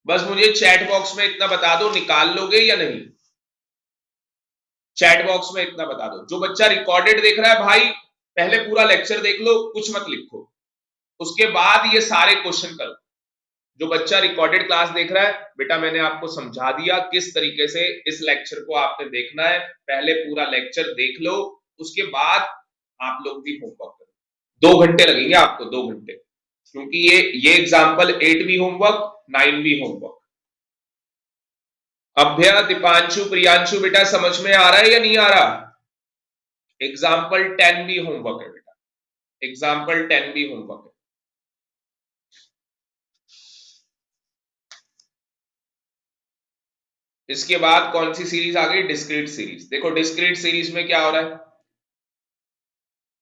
बस मुझे चैट बॉक्स में इतना बता दो, निकाल लोगे या नहीं? चैट बॉक्स में इतना बता दो। जो बच्चा रिकॉर्डेड देख रहा है भाई, पहले पूरा लेक्चर देख लो, कुछ मत लिखो, उसके बाद ये सारे क्वेश्चन करो। जो बच्चा रिकॉर्डेड क्लास देख रहा है, बेटा मैंने आपको समझा दिया किस तरीके से इस लेक्चर को आपने देखना है। पहले पूरा लेक्चर देख लो, उसके बाद आप लोग भी होमवर्क करो। 2 घंटे लगेंगे आपको, 2 घंटे, क्योंकि ये एग्जाम्पल 8 भी होमवर्क, 9 भी होमवर्क। अभ्या, दीपांशु, प्रियांशु, बेटा समझ में आ रहा है या नहीं आ रहा? एग्जाम्पल 10 भी होमवर्क है बेटा, एग्जाम्पल 10 भी होमवर्क है। इसके बाद कौन सी सीरीज आ गई? Discrete series. देखो डिस्क्रीट सीरीज में क्या हो रहा है?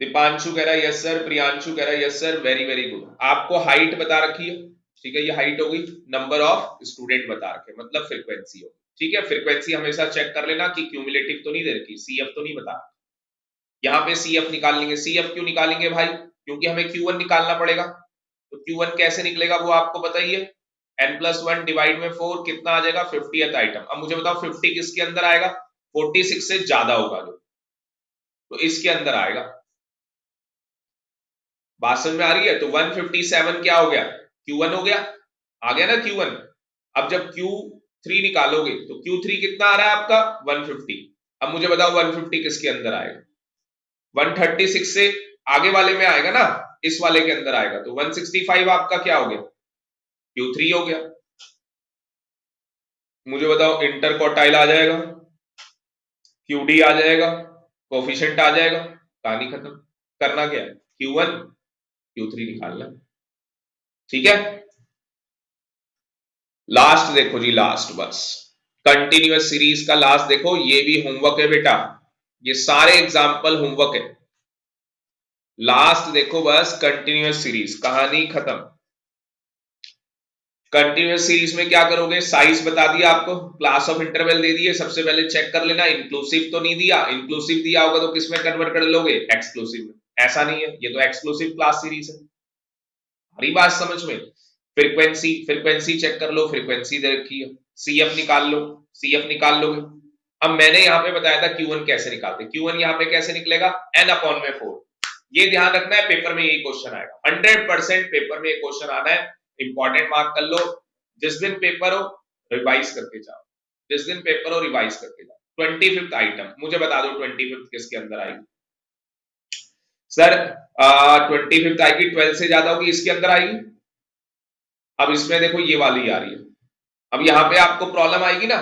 दीपांशु कह रहा है यस सर, प्रियांशु कह रहा है yes sir, very very good. आपको हाइट बता रखी है, ठीक है, ये हाइट हो गई। नंबर ऑफ स्टूडेंट बता रखे, मतलब फ्रीक्वेंसी हो, ठीक है। फ्रीक्वेंसी हमेशा चेक कर लेना कि क्यूमुलेटिव तो नहीं दे रखी, सीएफ तो नहीं बता। यहाँ पे सीएफ निकाल लेंगे। सीएफ क्यों निकालेंगे भाई? क्योंकि हमें Q1 निकालना पड़ेगा। तो Q1 कैसे निकलेगा वो आपको बताइए। n+1 डिवाइड में 4 कितना आ जाएगा? 50th item. अब मुझे बताओ 50 किसके अंदर आएगा? 46 से ज्यादा होगा जो, तो इसके अंदर आएगा। बात समझ में आ रही है? तो 157 क्या हो गया? Q1 हो गया। आ गया ना Q1। अब जब Q3 निकालोगे तो Q3 कितना आ रहा है आपका? 150। अब मुझे बताओ 150 किसके अंदर आएगा? 136 से आगे वाले में आएगा ना, इस वाले के अंदर आएगा। तो 165 आपका क्या हो गया? Q3 हो गया। मुझे बताओ इंटर क्वार्टाइल आ जाएगा, क्यूडी आ जाएगा, कोफिशिएंट आ जाएगा, कहानी खत्म। करना क्या है? Q1 Q3 निकालना, ठीक है। लास्ट देखो जी, लास्ट बस कंटिन्यूअस सीरीज का लास्ट देखो, ये भी होमवर्क है बेटा, ये सारे एग्जाम्पल होमवर्क है। लास्ट देखो बस, कंटिन्यूअस सीरीज, कहानी खत्म। कंटिन्यूअस सीरीज में क्या करोगे? साइज बता दिया आपको, क्लास ऑफ इंटरवल दे दिए। सबसे पहले चेक कर लेना इंक्लूसिव तो नहीं दिया। इंक्लूसिव दिया होगा तो किसमें कन्वर्ट कर लोगे? एक्सक्लूसिव में। ऐसा नहीं है, ये तो एक्सक्लूसिव क्लास सीरीज है। हरी बात समझ में? फ्रीक्वेंसी चेक कर लो, फ्रीक्वेंसी दे रखी है। सीएफ निकाल लो, सीएफ निकाल लोगे। अब मैंने यहां पे बताया था Q1 कैसे निकालते। Q1 यहां पे कैसे निकलेगा? n/4। ये ध्यान रखना है, पेपर में यही क्वेश्चन आएगा 100%। पेपर में ये क्वेश्चन आना है, इंपॉर्टेंट मार्क कर लो। जिस दिन पेपर हो रिवाइज करके जाओ, जिस दिन पेपर हो रिवाइज करके जाओ। 25th आइटम, मुझे बता दो 25th किसके अंदर आएगी? सर 25th आएगी 12 से ज्यादा होगी, इसके अंदर आएगी। अब इसमें देखो ये वाली आ रही है, अब यहां पे आपको प्रॉब्लम आएगी ना,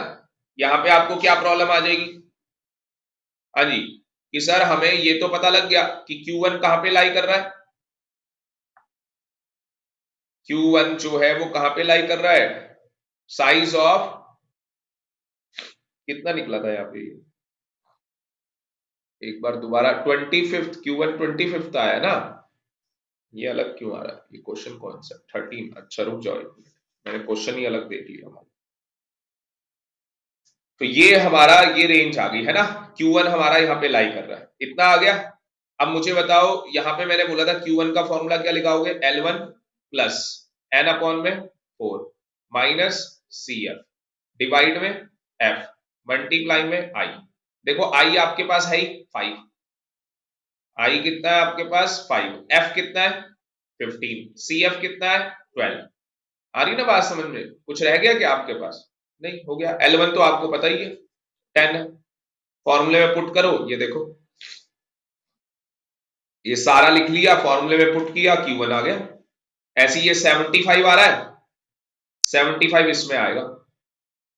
यहां पे आपको क्या प्रॉब्लम आ जाएगी? हाँ जी, कि सर हमें ये तो पता लग गया कि Q1 कहां पे लाई कर रहा है, Q1 जो है वो कहां पे लाई कर रहा है, साइज ऑफ कितना निकला था यहाँ पे, एक बार दोबारा 25th Q1 25th आया ना, ये अलग क्यों आ रहा है, ये क्वेश्चन कौन सा 13, अच्छा रुक जाओ एक मिनट, मैंने क्वेश्चन ही अलग देख लिया हमारा। तो ये हमारा ये रेंज आ गई है ना, Q1 हमारा यहाँ पे लाई कर रहा है, इतना आ गया। अब मुझे बताओ यहाँ पे मैंने बोला था Q1 का फॉर्मूला क्या लिखाओगे, L1 प्लस N अपॉन में 4 माइनस CF डिवाइड में F मल्टीप्लाई में I। देखो I आपके पास है 5, I कितना है आपके पास 5, F कितना है 15, CF कितना है 12। आ रही ना बात समझ में, कुछ रह गया क्या आपके पास? नहीं, हो गया। L1 तो आपको पता ही है 10 है, फॉर्मूले में पुट करो, ये देखो ये सारा लिख लिया, फॉर्मूले में पुट किया, Q1 आ गया। ऐसे ये 75 आ रहा है, 75 इसमें आएगा,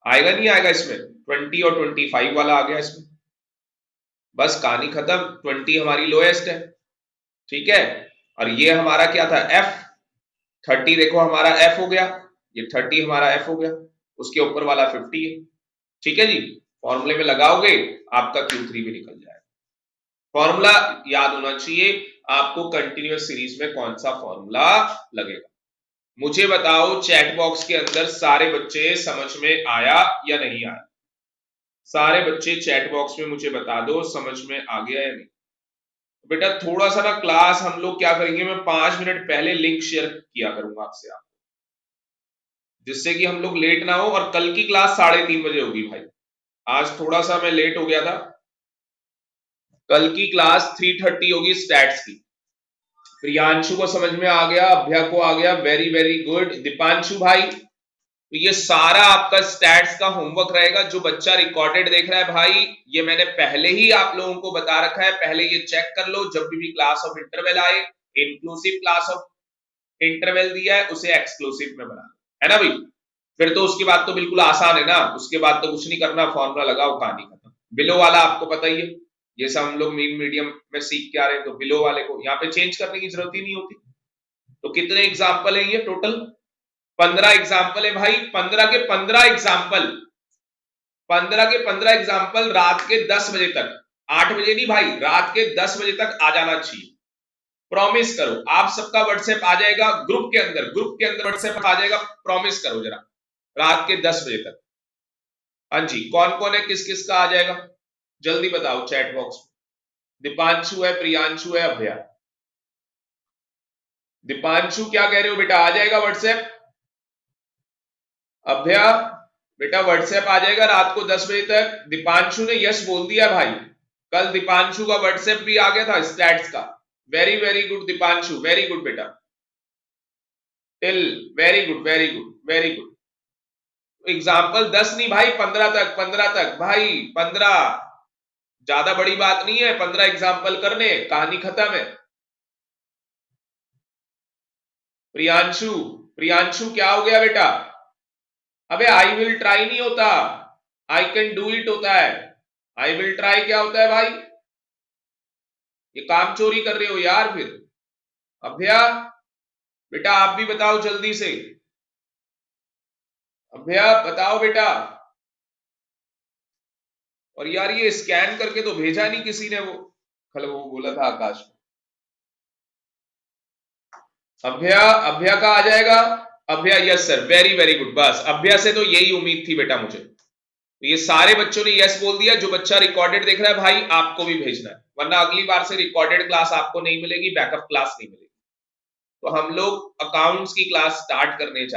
आएगा नहीं आएगा इसमें, 20 और 25 वाला आ गया इसमें, बस कहानी खत्म। 20 हमारी लोएस्ट है, ठीक है, और ये हमारा क्या था F, 30 देखो हमारा F हो गया, ये 30 हमारा F हो गया, उसके ऊपर वाला 50 है, ठीक है जी। फॉर्मूले में लगाओगे आपका Q3 भी निकल जाएगा। फॉर्मूला याद होना चाहिए आपको, कंटिन्यूअस सीरीज में कौन सा फॉर्मूला लगेगा। मुझे बताओ चैट बॉक्स के अंदर सारे बच्चे समझ में आया या नहीं आया? सारे बच्चे चैट बॉक्स में मुझे बता दो समझ में आ गया या नहीं। बेटा थोड़ा सा ना क्लास हम लोग क्या करेंगे, मैं 5 मिनट पहले लिंक शेयर किया करूंगा आपसे, आप जिससे कि हम लोग लेट ना हो, और कल की क्लास 3:30 बजे होगी भाई, आज थोड़ा सा मैं लेट हो गया था, कल की क्लास 3:30 होगी स्टैट्स की। प्रियांशु को समझ में आ गया, अभ्या को आ गया, वेरी वेरी गुड। दीपांशु भाई, तो ये सारा आपका स्टैट्स का होमवर्क रहेगा, जो बच्चा रिकॉर्डेड देख रहा है भाई, ये मैंने पहले ही आप लोगों को बता रखा है, पहले ये चेक कर लो, जब भी क्लास ऑफ इंटरवल आए, इंक्लूसिव क्लास ऑफ इंटरवल दिया है उसे एक्सक्लूसिव में बना, है ना भाई, फिर तो उसके बाद तो बिल्कुल आसान है ना, उसके बाद तो कुछ नहीं करना, फॉर्मूला लगाओ कहानी खत्म। बिलो वाला आपको पता ही है, ये सब हम लोग मीडियम में सीख के आ रहे हैं, तो बिलो वाले को यहाँ पे चेंज करने की जरूरत ही नहीं होती। तो कितने एग्जाम्पल है ये टोटल? 15 एग्जाम्पल है भाई, 15 के 15 एग्जाम्पल, 15 के 15 एग्जाम्पल रात के 10 बजे तक, 8 बजे नहीं भाई, रात के 10 बजे तक आ जाना चाहिए। प्रॉमिस करो, आप सबका व्हाट्सएप आ जाएगा ग्रुप के अंदर व्हाट्सएप आ जाएगा, प्रॉमिस करो जरा रात के 10 बजे तक। हाँ जी, कौन कौन है, किस किस का आ जाएगा, जल्दी बताओ चैट बॉक्स में। दीपांशु है, प्रियांशु है, अभया। दीपांशु क्या कह रहे हो बेटा, आ जाएगा व्हाट्सएप? अभया बेटा व्हाट्सएप आ जाएगा रात को 10 बजे तक। दीपांशु ने यस बोल दिया भाई, कल दीपांशु का व्हाट्सएप भी आ गया था स्टैट्स का, very very good Deepanshu, very good बेटा, till very good very good very good. Example 10 नहीं भाई, 15 तक, 15 तक भाई, 15, ज्यादा बड़ी बात नहीं है, 15 एग्जाम्पल करने, कहानी खत्म है। प्रियांशु, प्रियांशु क्या हो गया बेटा? अबे आई विल ट्राई नहीं होता, आई कैन डू इट होता है। आई विल ट्राई क्या होता है भाई? ये काम चोरी कर रहे हो यार फिर। अभ्या बेटा आप भी बताओ जल्दी से, अभ्या बताओ बेटा। और यार ये स्कैन करके तो भेजा नहीं किसी ने, वो कल वो बोला था आकाश। अभ्या, अभ्या का आ जाएगा, Abhya yes sir, very very good, बस अभ्या से तो यही उम्मीद थी बेटा मुझे। तो ये सारे बच्चों ने यस बोल दिया, जो बच्चा रिकॉर्डेड देख रहा है भाई आपको भी भेजना है, वरना अगली बार से रिकॉर्डेड क्लास आपको नहीं मिलेगी, बैकअप क्लास नहीं मिलेगी। तो हम लोग अकाउंट्स की क्लास स्टार्ट करने जा